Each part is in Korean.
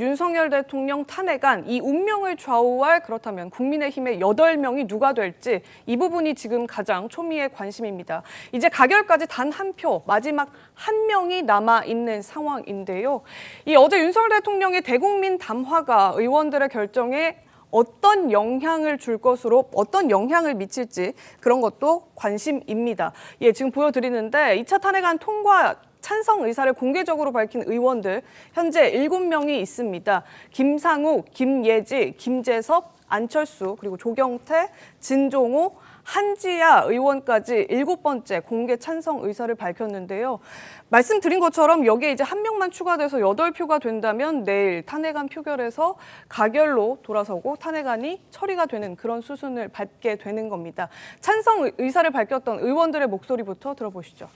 윤석열 대통령 탄핵안, 이 운명을 좌우할 그렇다면 국민의힘의 8명이 누가 될지 이 부분이 지금 가장 초미의 관심입니다. 이제 가결까지 단 한 표, 마지막 한 명이 남아있는 상황인데요. 이 어제 윤석열 대통령의 대국민 담화가 의원들의 결정에 어떤 영향을 줄 것으로 어떤 영향을 미칠지 그런 것도 관심입니다. 예, 지금 보여드리는데 2차 탄핵안 통과 찬성 의사를 공개적으로 밝힌 의원들 현재 7명이 있습니다. 김상욱, 김예지, 김재섭, 안철수, 그리고 조경태, 진종호, 한지아 의원까지 7번째 공개 찬성 의사를 밝혔는데요. 말씀드린 것처럼 여기에 이제 한 명만 추가돼서 8표가 된다면 내일 탄핵안 표결에서 가결로 돌아서고 탄핵안이 처리가 되는 그런 수순을 밟게 되는 겁니다. 찬성 의사를 밝혔던 의원들의 목소리부터 들어보시죠.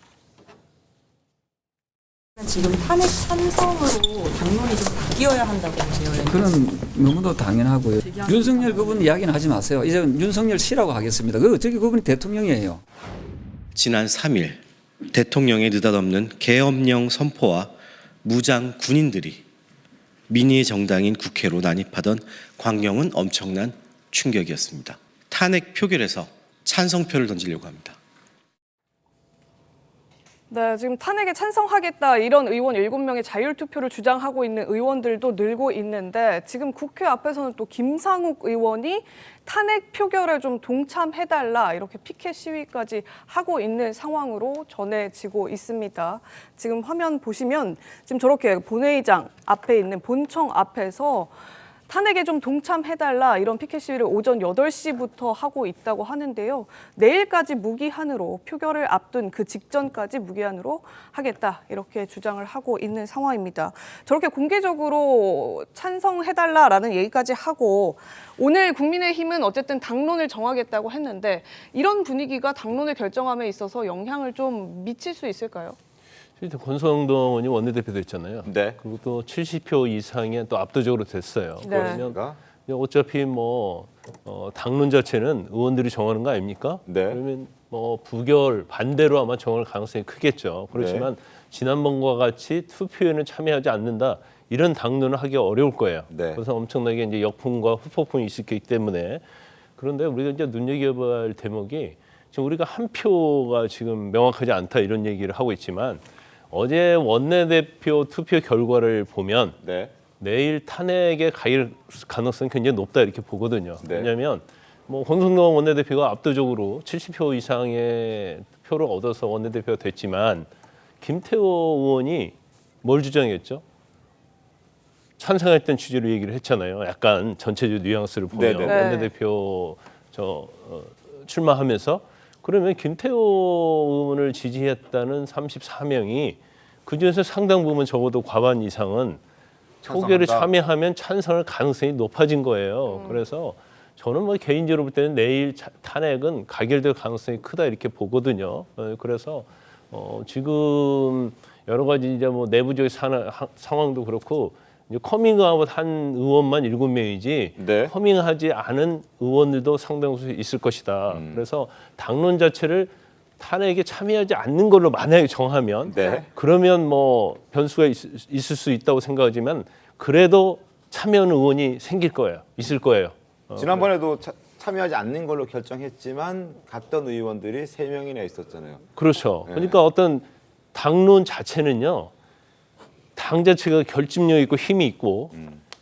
지금 탄핵 찬성으로 당론이 좀 바뀌어야 한다고 보세요? 그건 너무도 당연하고요. 윤석열 그분 이야기는 하지 마세요. 이제 윤석열 씨라고 하겠습니다. 어차피 그분이 대통령이에요. 지난 3일 대통령의 느닷없는 계엄령 선포와 무장 군인들이 민의의 정당인 국회로 난입하던 광경은 엄청난 충격이었습니다. 탄핵 표결에서 찬성표를 던지려고 합니다. 네, 지금 탄핵에 찬성하겠다 이런 의원 7명의 자율투표를 주장하고 있는 의원들도 늘고 있는데 지금 국회 앞에서는 또 김상욱 의원이 탄핵 표결에 좀 동참해달라 이렇게 피켓 시위까지 하고 있는 상황으로 전해지고 있습니다. 지금 화면 보시면 지금 저렇게 본회의장 앞에 있는 본청 앞에서 탄핵에 좀 동참해달라 이런 피켓 시위를 오전 8시부터 하고 있다고 하는데요. 내일까지 무기한으로 표결을 앞둔 그 직전까지 무기한으로 하겠다 이렇게 주장을 하고 있는 상황입니다. 저렇게 공개적으로 찬성해달라라는 얘기까지 하고 오늘 국민의힘은 어쨌든 당론을 정하겠다고 했는데 이런 분위기가 당론을 결정함에 있어서 영향을 좀 미칠 수 있을까요? 권성동 의원이 원내대표 됐잖아요. 네. 그리고 또 70표 이상이 또 압도적으로 됐어요. 네. 그러면 어차피 당론 자체는 의원들이 정하는 거 아닙니까? 네. 그러면 부결 반대로 아마 정할 가능성이 크겠죠. 그렇지만 지난번과 같이 투표에는 참여하지 않는다 이런 당론을 하기 어려울 거예요. 네. 그래서 엄청나게 이제 역풍과 후폭풍이 있을 거기 때문에 그런데 우리가 이제 눈여겨봐야 할 대목이 지금 우리가 한 표가 지금 명확하지 않다 이런 얘기를 하고 있지만. 어제 원내대표 투표 결과를 보면 내일 탄핵에 갈 가능성이 굉장히 높다 이렇게 보거든요. 왜냐하면 권성동 원내대표가 압도적으로 70표 이상의 표를 얻어서 원내대표가 됐지만 김태호 의원이 뭘 주장했죠? 찬성했던 취지로 얘기를 했잖아요. 약간 전체적 뉘앙스를 보면 원내대표 출마하면서 그러면 김태호 의원을 지지했다는 34명이 그중에서 상당 부분 적어도 과반 이상은 표결에 참여하면 찬성할 가능성이 높아진 거예요. 그래서 저는 개인적으로 볼 때는 내일 탄핵은 가결될 가능성이 크다 이렇게 보거든요. 그래서 지금 여러 가지 이제 내부적 상황도 그렇고 이제 커밍아웃 한 의원만 7명이지 커밍하지 않은 의원들도 상당수 있을 것이다. 그래서 당론 자체를 탄핵에 참여하지 않는 걸로 만약에 정하면 그러면 변수가 있을 수 있다고 생각하지만 그래도 참여하는 의원이 생길 거예요. 있을 거예요. 지난번에도 참여하지 않는 걸로 결정했지만 갔던 의원들이 3명이나 있었잖아요. 그렇죠. 그러니까 어떤 당론 자체는요. 당 자체가 결집력 있고 힘이 있고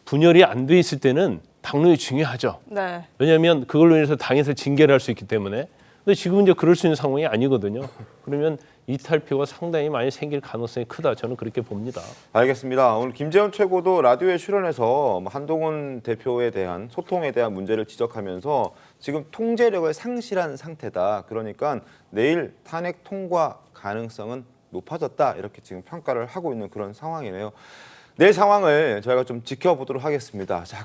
분열이 안 돼 있을 때는 당론이 중요하죠. 네. 왜냐하면 그걸로 인해서 당에서 징계를 할 수 있기 때문에. 근데 지금 이제 그럴 수 있는 상황이 아니거든요. 그러면 이탈표가 상당히 많이 생길 가능성이 크다. 저는 그렇게 봅니다. 알겠습니다. 오늘 김재원 최고도 라디오에 출연해서 한동훈 대표에 대한 소통에 대한 문제를 지적하면서 지금 통제력을 상실한 상태다. 그러니까 내일 탄핵 통과 가능성은 높아졌다 이렇게 지금 평가를 하고 있는 그런 상황이네요. 내일 상황을 저희가 좀 지켜보도록 하겠습니다. 자.